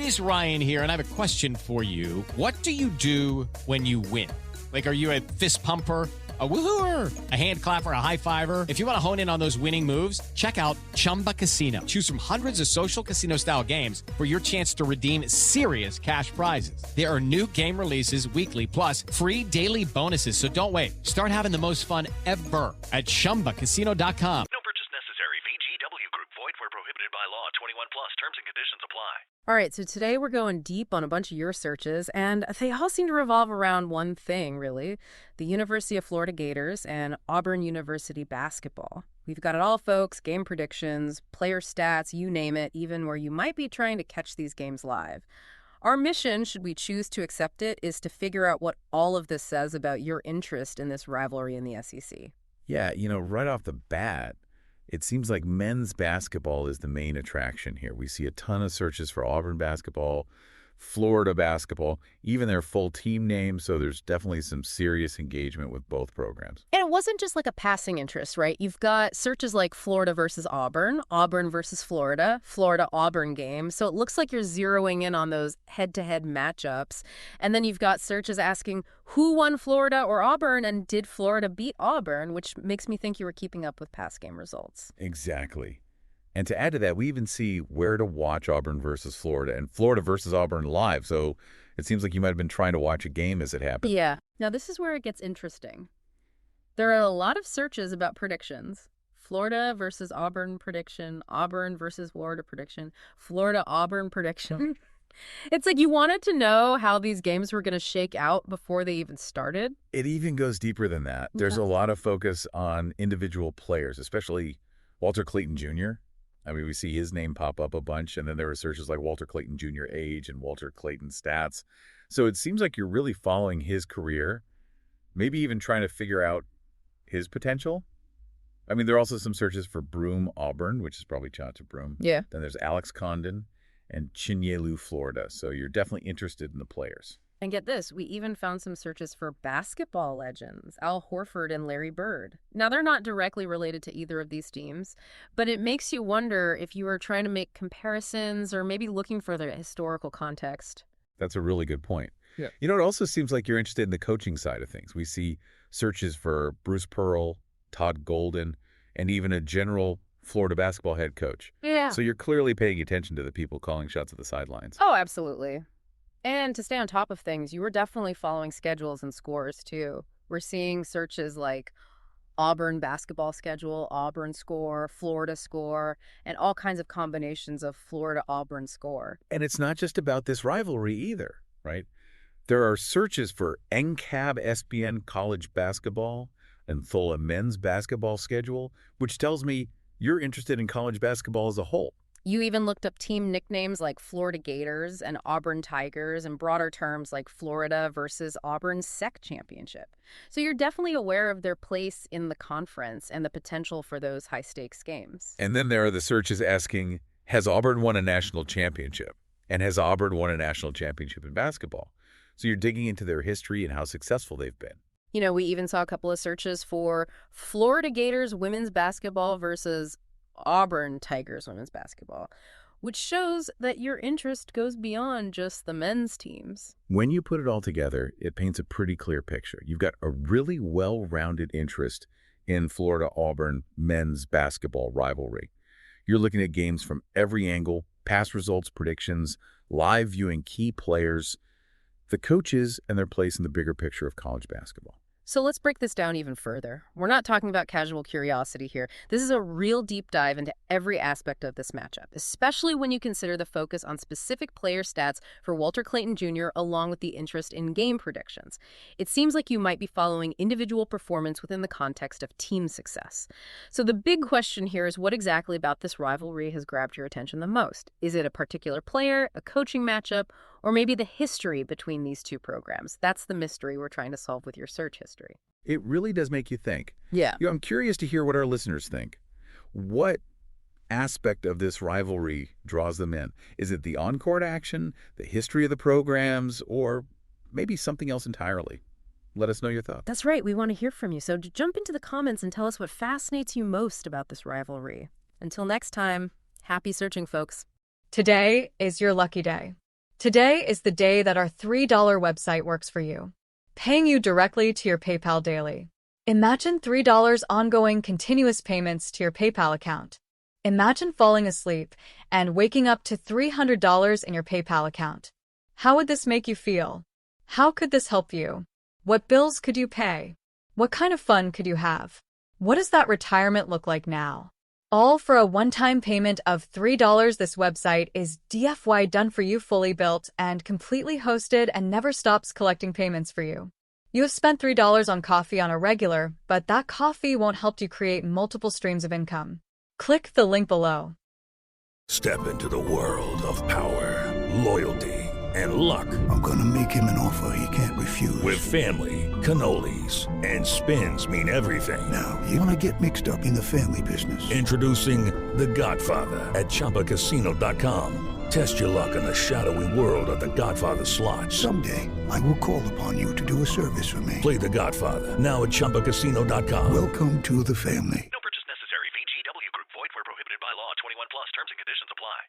is Ryan here, and I have a question for you. What do you do when you win? Like, are you a fist pumper, a woohooer, a hand clapper, a high fiver? If you want to hone in on those winning moves, check out Chumba Casino. Choose from hundreds of social casino-style games for your chance to redeem serious cash prizes. There are new game releases weekly, plus free daily bonuses. So don't wait. Start having the most fun ever at ChumbaCasino.com. No purchase necessary. VGW Group. Void where prohibited by law. 21 plus. Terms and conditions apply. All right, so today we're going deep on a bunch of your searches, and they all seem to revolve around one thing, really: the University of Florida Gators and Auburn University basketball. We've got it all, folks: game predictions, player stats, you name it, even where you might be trying to catch these games live. Our mission, should we choose to accept it, is to figure out what all of this says about your interest in this rivalry in the SEC. Yeah, right off the bat, it seems like men's basketball is the main attraction here. We see a ton of searches for Auburn basketball, Florida basketball, even their full team name, so there's definitely some serious engagement with both programs. And it wasn't just like a passing interest, right? You've got searches like Florida versus Auburn, Auburn versus Florida, Florida-Auburn game. So it looks like you're zeroing in on those head-to-head matchups. And then you've got searches asking who won Florida or Auburn, and did Florida beat Auburn, which makes me think you were keeping up with past game results. Exactly. And to add to that, we even see where to watch Auburn versus Florida and Florida versus Auburn live. So it seems like you might have been trying to watch a game as it happened. Yeah. Now, this is where it gets interesting. There are a lot of searches about predictions. Florida versus Auburn prediction, Auburn versus Florida prediction, Florida-Auburn prediction. It's like you wanted to know how these games were going to shake out before they even started. It even goes deeper than that. There's a lot of focus on individual players, especially Walter Clayton Jr. I mean, we see his name pop up a bunch, and then there are searches like Walter Clayton Jr. age and Walter Clayton stats. So it seems like you're really following his career, maybe even trying to figure out his potential. I mean, there are also some searches for Broome Auburn, which is probably Chanta Broome. Yeah. Then there's Alex Condon and Chinyelu, Florida. So you're definitely interested in the players. And get this, we even found some searches for basketball legends, Al Horford and Larry Bird. Now, they're not directly related to either of these teams, but it makes you wonder if you were trying to make comparisons or maybe looking for the historical context. That's a really good point. Yeah. It also seems like you're interested in the coaching side of things. We see searches for Bruce Pearl, Todd Golden, and even a general Florida basketball head coach. Yeah. So you're clearly paying attention to the people calling shots at the sidelines. Oh, absolutely. And to stay on top of things, you were definitely following schedules and scores, too. We're seeing searches like Auburn basketball schedule, Auburn score, Florida score, and all kinds of combinations of Florida-Auburn score. And it's not just about this rivalry either, right? There are searches for NCAB SBN college basketball and THOLA men's basketball schedule, which tells me you're interested in college basketball as a whole. You even looked up team nicknames like Florida Gators and Auburn Tigers, and broader terms like Florida versus Auburn SEC Championship. So you're definitely aware of their place in the conference and the potential for those high-stakes games. And then there are the searches asking, has Auburn won a national championship? And has Auburn won a national championship in basketball? So you're digging into their history and how successful they've been. You know, we even saw a couple of searches for Florida Gators women's basketball versus Auburn Tigers women's basketball, which shows that your interest goes beyond just the men's teams. When you put it all together, it paints a pretty clear picture. You've got a really well-rounded interest in Florida-Auburn men's basketball rivalry. You're looking at games from every angle, past results, predictions, live viewing key players, the coaches, and their place in the bigger picture of college basketball. So let's break this down even further. We're not talking about casual curiosity here. This is a real deep dive into every aspect of this matchup, especially when you consider the focus on specific player stats for Walter Clayton Jr. along with the interest in game predictions. It seems like you might be following individual performance within the context of team success. So the big question here is, what exactly about this rivalry has grabbed your attention the most? Is it a particular player, a coaching matchup, or maybe the history between these two programs? That's the mystery we're trying to solve with your search history. It really does make you think. Yeah. I'm curious to hear what our listeners think. What aspect of this rivalry draws them in? Is it the on-court action, the history of the programs, or maybe something else entirely? Let us know your thoughts. That's right. We want to hear from you. So jump into the comments and tell us what fascinates you most about this rivalry. Until next time, happy searching, folks. Today is your lucky day. Today is the day that our $3 website works for you, paying you directly to your PayPal daily. Imagine $3 ongoing continuous payments to your PayPal account. Imagine falling asleep and waking up to $300 in your PayPal account. How would this make you feel? How could this help you? What bills could you pay? What kind of fun could you have? What does that retirement look like now? All for a one-time payment of $3. This website is DFY done for you, fully built and completely hosted, and never stops collecting payments for you. You have spent $3 on coffee on a regular, but that coffee won't help you create multiple streams of income. Click the link below. Step into the world of power, loyalty, and luck. I'm gonna make him an offer he can't refuse. With family, cannolis, and spins mean everything. Now, you wanna get mixed up in the family business. Introducing The Godfather at ChumbaCasino.com. Test your luck in the shadowy world of The Godfather slot. Someday, I will call upon you to do a service for me. Play The Godfather now at ChumbaCasino.com. Welcome to the family. No purchase necessary. VGW Group. Void where prohibited by law. 21 plus. Terms and conditions apply.